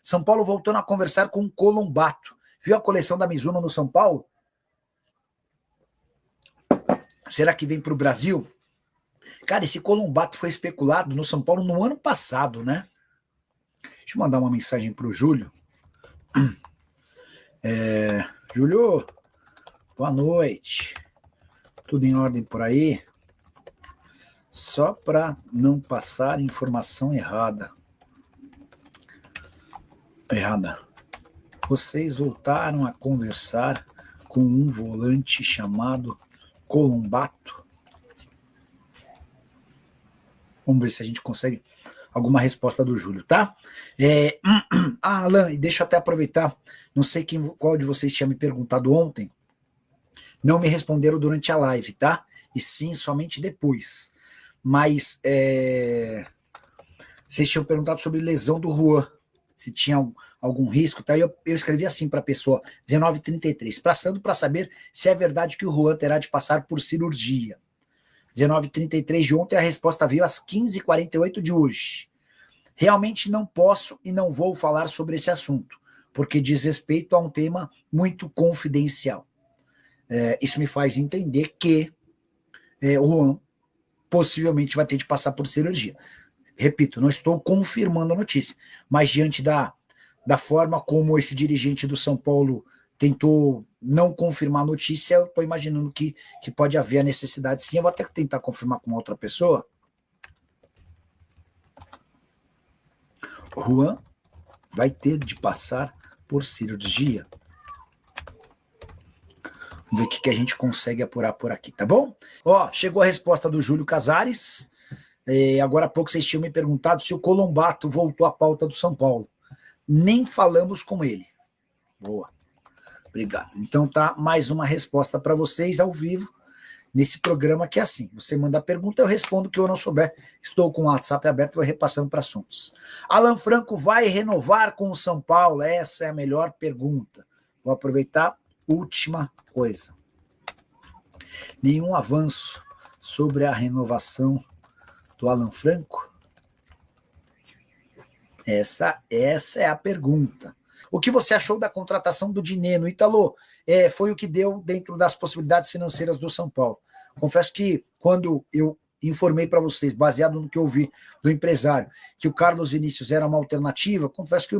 São Paulo voltando a conversar com o Colombato. Viu a coleção da Mizuno no São Paulo? Será que vem para o Brasil? Cara, esse Colombato foi especulado no São Paulo no ano passado, né? Deixa eu mandar uma mensagem para o Júlio. Júlio, boa noite. Tudo em ordem por aí? Só para não passar informação errada. Vocês voltaram a conversar com um volante chamado Colombato? Vamos ver se a gente consegue alguma resposta do Júlio, tá? Alan, e deixa eu até aproveitar, não sei qual de vocês tinha me perguntado ontem, não me responderam durante a live, tá? E sim, somente depois. Mas vocês tinham perguntado sobre lesão do Juan, se tinha algum risco, tá? Eu escrevi assim para a pessoa, 19h33, passando para saber se é verdade que o Juan terá de passar por cirurgia. 19h33 de ontem, a resposta veio às 15h48 de hoje. Realmente não posso e não vou falar sobre esse assunto, porque diz respeito a um tema muito confidencial. Isso me faz entender que o Juan possivelmente vai ter de passar por cirurgia. Repito, não estou confirmando a notícia, mas diante da forma como esse dirigente do São Paulo tentou não confirmar a notícia, eu estou imaginando que pode haver a necessidade, sim. Eu vou até tentar confirmar com outra pessoa. Juan vai ter de passar por cirurgia. Vamos ver o que a gente consegue apurar por aqui, tá bom? Chegou a resposta do Júlio Casares. Agora há pouco vocês tinham me perguntado se o Colombato voltou à pauta do São Paulo. Nem falamos com ele. Boa. Obrigado. Então tá mais uma resposta para vocês ao vivo nesse programa que é assim. Você manda a pergunta, eu respondo o que eu não souber. Estou com o WhatsApp aberto, vou repassando para assuntos. Alan Franco vai renovar com o São Paulo? Essa é a melhor pergunta. Vou aproveitar. Última coisa. Nenhum avanço sobre a renovação do Alan Franco? Essa é a pergunta. O que você achou da contratação do Dineno? Ítalo, foi o que deu dentro das possibilidades financeiras do São Paulo. Confesso que quando eu informei para vocês, baseado no que eu ouvi do empresário, que o Carlos Vinícius era uma alternativa, confesso que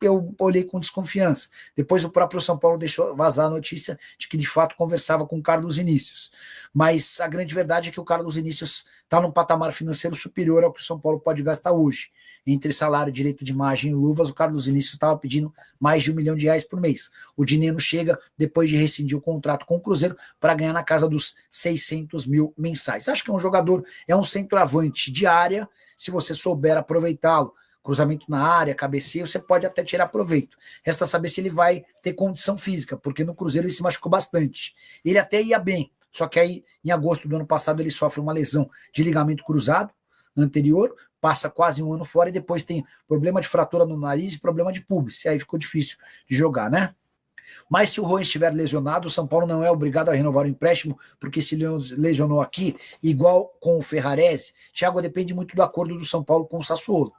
eu olhei com desconfiança. Depois o próprio São Paulo deixou vazar a notícia de que de fato conversava com o Carlos Vinícius. Mas a grande verdade é que o Carlos Vinícius está num patamar financeiro superior ao que o São Paulo pode gastar hoje. Entre salário, direito de imagem e luvas, o Carlos Vinícius estava pedindo mais de R$1 milhão por mês. O Dineno chega, depois de rescindir o contrato com o Cruzeiro, para ganhar na casa dos 600 mil mensais. Acho que é um jogador, é um centroavante de área, se você souber aproveitá-lo, cruzamento na área, cabeceio, você pode até tirar proveito. Resta saber se ele vai ter condição física, porque no Cruzeiro ele se machucou bastante. Ele até ia bem, só que aí em agosto do ano passado ele sofre uma lesão de ligamento cruzado anterior, passa quase um ano fora e depois tem problema de fratura no nariz e problema de púbis. Aí ficou difícil de jogar, né? Mas se o Juan estiver lesionado, o São Paulo não é obrigado a renovar o empréstimo, porque se lesionou aqui, igual com o Ferrarese, Thiago, depende muito do acordo do São Paulo com o Sassuolo.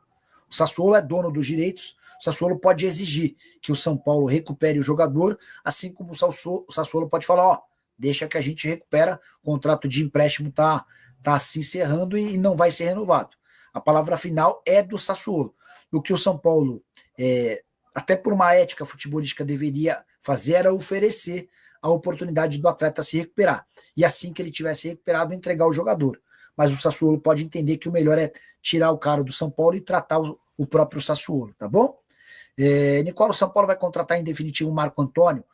O Sassuolo é dono dos direitos, o Sassuolo pode exigir que o São Paulo recupere o jogador, assim como o Sassuolo pode falar, deixa que a gente recupera, o contrato de empréstimo tá se encerrando e não vai ser renovado. A palavra final é do Sassuolo. O que o São Paulo, até por uma ética futebolística, deveria fazer era oferecer a oportunidade do atleta se recuperar. E assim que ele tivesse recuperado, entregar o jogador. Mas o Sassuolo pode entender que o melhor é tirar o cara do São Paulo e tratar o próprio Sassuolo, tá bom? Nicola, o São Paulo vai contratar em definitivo o Marcos Antônio.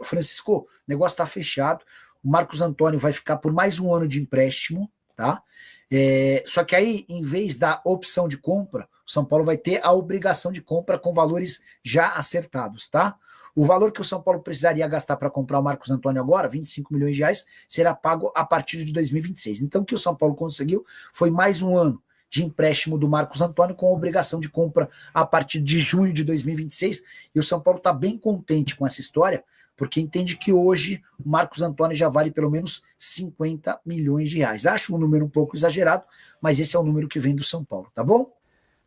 Francisco, o negócio está fechado. O Marcos Antônio vai ficar por mais um ano de empréstimo, tá? Só que aí, em vez da opção de compra, o São Paulo vai ter a obrigação de compra com valores já acertados, tá? O valor que o São Paulo precisaria gastar para comprar o Marcos Antônio agora, R$25 milhões, será pago a partir de 2026. Então, o que o São Paulo conseguiu foi mais um ano de empréstimo do Marcos Antônio com obrigação de compra a partir de junho de 2026. E o São Paulo está bem contente com essa história, porque entende que hoje o Marcos Antônio já vale pelo menos R$50 milhões. Acho um número um pouco exagerado, mas esse é o número que vem do São Paulo, tá bom?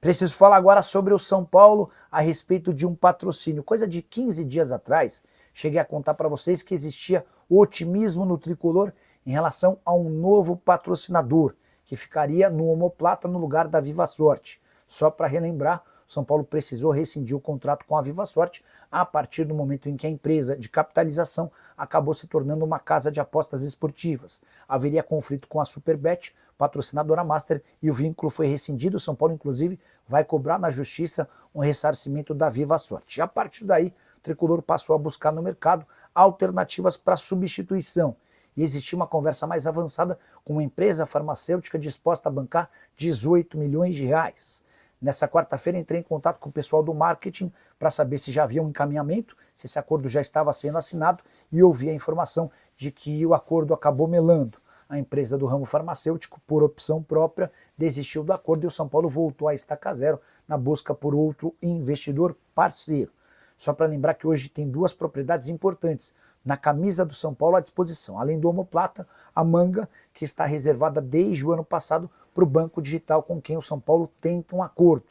Preciso falar agora sobre o São Paulo a respeito de um patrocínio. Coisa de 15 dias atrás, cheguei a contar para vocês que existia otimismo no tricolor em relação a um novo patrocinador, que ficaria no Omoplata no lugar da Viva Sorte. Só para relembrar, o São Paulo precisou rescindir o contrato com a Viva Sorte a partir do momento em que a empresa de capitalização acabou se tornando uma casa de apostas esportivas. Haveria conflito com a Superbet, patrocinadora master, e o vínculo foi rescindido. O São Paulo, inclusive, vai cobrar na justiça um ressarcimento da Viva Sorte. E a partir daí, o tricolor passou a buscar no mercado alternativas para substituição. E existia uma conversa mais avançada com uma empresa farmacêutica disposta a bancar 18 milhões de reais. Nessa quarta-feira entrei em contato com o pessoal do marketing para saber se já havia um encaminhamento, se esse acordo já estava sendo assinado, e ouvi a informação de que o acordo acabou melando. A empresa do ramo farmacêutico, por opção própria, desistiu do acordo e o São Paulo voltou a estaca zero na busca por outro investidor parceiro. Só para lembrar que hoje tem duas propriedades importantes na camisa do São Paulo à disposição. Além do Omoplata, a manga, que está reservada desde o ano passado para o banco digital com quem o São Paulo tenta um acordo.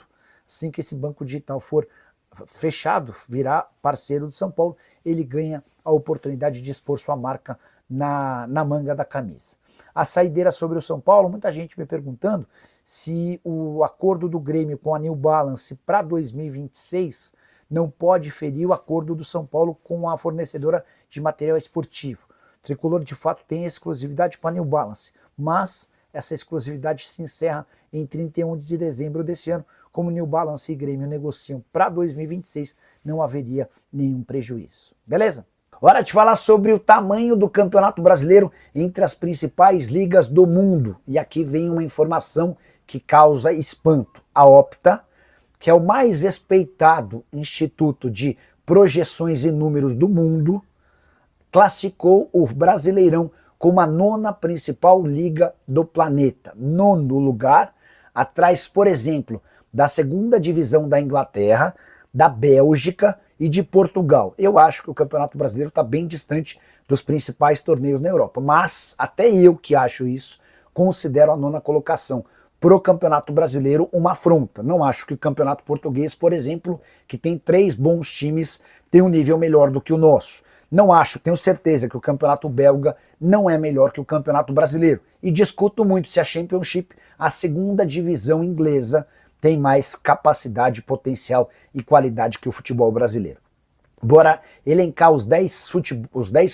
Assim que esse banco digital for fechado, virar parceiro do São Paulo, ele ganha a oportunidade de expor sua marca na manga da camisa. A saideira sobre o São Paulo, muita gente me perguntando se o acordo do Grêmio com a New Balance para 2026 não pode ferir o acordo do São Paulo com a fornecedora de material esportivo. O tricolor de fato tem exclusividade com a New Balance, mas essa exclusividade se encerra em 31 de dezembro desse ano. Como New Balance e Grêmio negociam para 2026, não haveria nenhum prejuízo. Beleza? Hora de falar sobre o tamanho do Campeonato Brasileiro entre as principais ligas do mundo. E aqui vem uma informação que causa espanto. A Opta, que é o mais respeitado instituto de projeções e números do mundo, classificou o Brasileirão como a 9ª principal liga do planeta. 9º lugar, atrás, por exemplo, da 2ª divisão da Inglaterra, da Bélgica e de Portugal. Eu acho que o Campeonato Brasileiro está bem distante dos principais torneios na Europa, mas até eu que acho isso, considero a 9ª colocação pro Campeonato Brasileiro uma afronta. Não acho que o Campeonato Português, por exemplo, que tem 3 bons times, tem um nível melhor do que o nosso. Não acho, tenho certeza que o Campeonato Belga não é melhor que o Campeonato Brasileiro. E discuto muito se a Championship, a 2ª divisão inglesa, tem mais capacidade, potencial e qualidade que o futebol brasileiro. Bora elencar os 10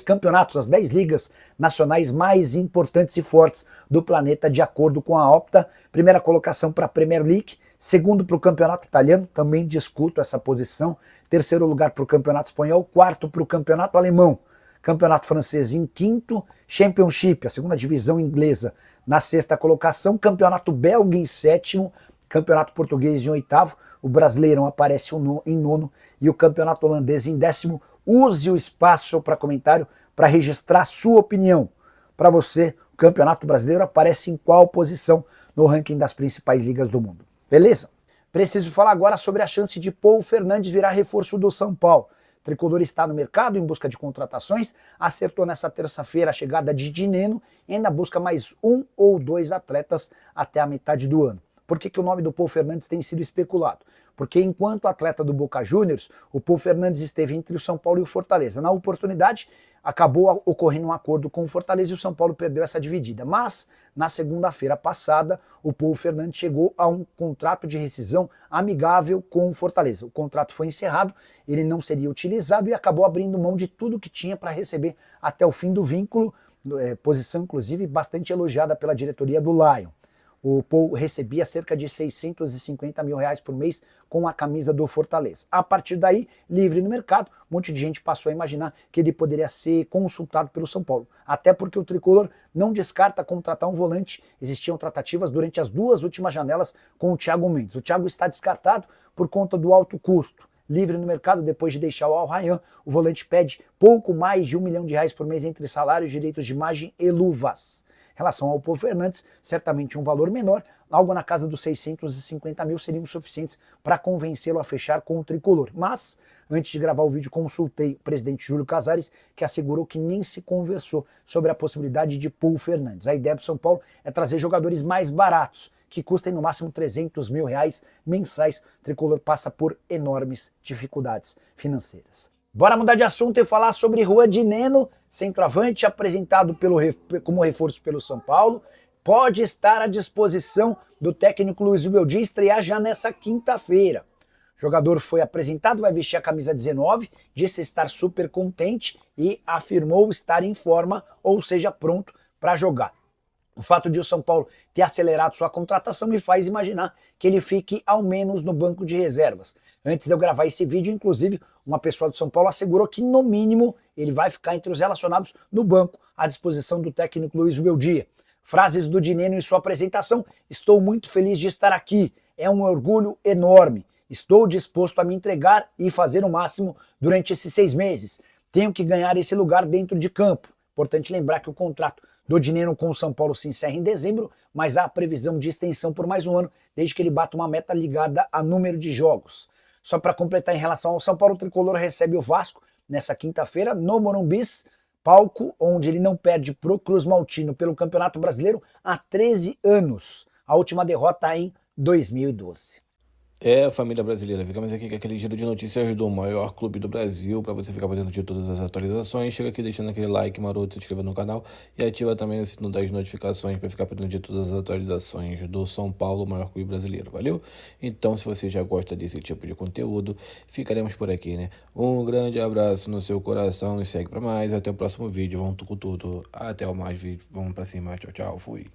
campeonatos, as 10 ligas nacionais mais importantes e fortes do planeta de acordo com a Opta. Primeira colocação para a Premier League, segundo para o Campeonato Italiano, também discuto essa posição, terceiro lugar para o Campeonato Espanhol, quarto para o Campeonato Alemão, Campeonato Francês em quinto, Championship, a 2ª divisão inglesa, na 6ª colocação, Campeonato Belga em 7º, Campeonato Português em 8º, o Brasileirão aparece em 9º e o Campeonato Holandês em 10º. Use o espaço para comentário para registrar sua opinião. Para você, o Campeonato Brasileiro aparece em qual posição no ranking das principais ligas do mundo? Beleza? Preciso falar agora sobre a chance de Paul Fernandes virar reforço do São Paulo. O tricolor está no mercado em busca de contratações, acertou nessa terça-feira a chegada de Dineno e ainda busca mais 1 ou 2 atletas até a metade do ano. Por que o nome do Paul Fernandes tem sido especulado? Porque enquanto atleta do Boca Juniors, o Paul Fernandes esteve entre o São Paulo e o Fortaleza. Na oportunidade, acabou ocorrendo um acordo com o Fortaleza e o São Paulo perdeu essa dividida. Mas, na segunda-feira passada, o Paul Fernandes chegou a um contrato de rescisão amigável com o Fortaleza. O contrato foi encerrado, ele não seria utilizado e acabou abrindo mão de tudo que tinha para receber até o fim do vínculo, posição inclusive bastante elogiada pela diretoria do Lion. O Paul recebia cerca de 650 mil reais por mês com a camisa do Fortaleza. A partir daí, livre no mercado, um monte de gente passou a imaginar que ele poderia ser consultado pelo São Paulo. Até porque o tricolor não descarta contratar um volante. Existiam tratativas durante as 2 últimas janelas com o Thiago Mendes. O Thiago está descartado por conta do alto custo. Livre no mercado, depois de deixar o Al Rayyan, o volante pede pouco mais de R$1 milhão por mês entre salários, direitos de imagem e luvas. relação ao Paul Fernandes, certamente um valor menor, algo na casa dos 650 mil seriam suficientes para convencê-lo a fechar com o tricolor. Mas, antes de gravar o vídeo, consultei o presidente Júlio Casares, que assegurou que nem se conversou sobre a possibilidade de Paul Fernandes. A ideia do São Paulo é trazer jogadores mais baratos, que custem no máximo 300 mil reais mensais. O tricolor passa por enormes dificuldades financeiras. Bora mudar de assunto e falar sobre Juan Dinenno, centroavante apresentado como reforço pelo São Paulo. Pode estar à disposição do técnico Luiz Weldy, estrear já nessa quinta-feira. O jogador foi apresentado, vai vestir a camisa 19, disse estar super contente e afirmou estar em forma, ou seja, pronto para jogar. O fato de o São Paulo ter acelerado sua contratação me faz imaginar que ele fique ao menos no banco de reservas. Antes de eu gravar esse vídeo, inclusive, uma pessoa do São Paulo assegurou que, no mínimo, ele vai ficar entre os relacionados no banco, à disposição do técnico Luiz Weldy. Frases do Dinenno em sua apresentação: estou muito feliz de estar aqui, é um orgulho enorme, estou disposto a me entregar e fazer o máximo durante esses 6 meses. Tenho que ganhar esse lugar dentro de campo. Importante lembrar que o contrato do Dinenno com o São Paulo se encerra em dezembro, mas há a previsão de extensão por mais um ano, desde que ele bata uma meta ligada a número de jogos. Só para completar, em relação ao São Paulo, o tricolor recebe o Vasco nessa quinta-feira no Morumbi, palco onde ele não perde pro Cruz Maltino pelo Campeonato Brasileiro há 13 anos. A última derrota em 2012. Família brasileira, ficamos aqui com aquele giro de notícias do maior clube do Brasil, para você ficar por dentro de todas as atualizações. Chega aqui deixando aquele like maroto, se inscreva no canal e ativa também o sino das notificações para ficar por dentro de todas as atualizações do São Paulo, o maior clube brasileiro, valeu? Então, se você já gosta desse tipo de conteúdo, ficaremos por aqui, né? Um grande abraço no seu coração e segue para mais, até o próximo vídeo, vamos com tudo, até o mais vídeo, vamos para cima, tchau, tchau, fui.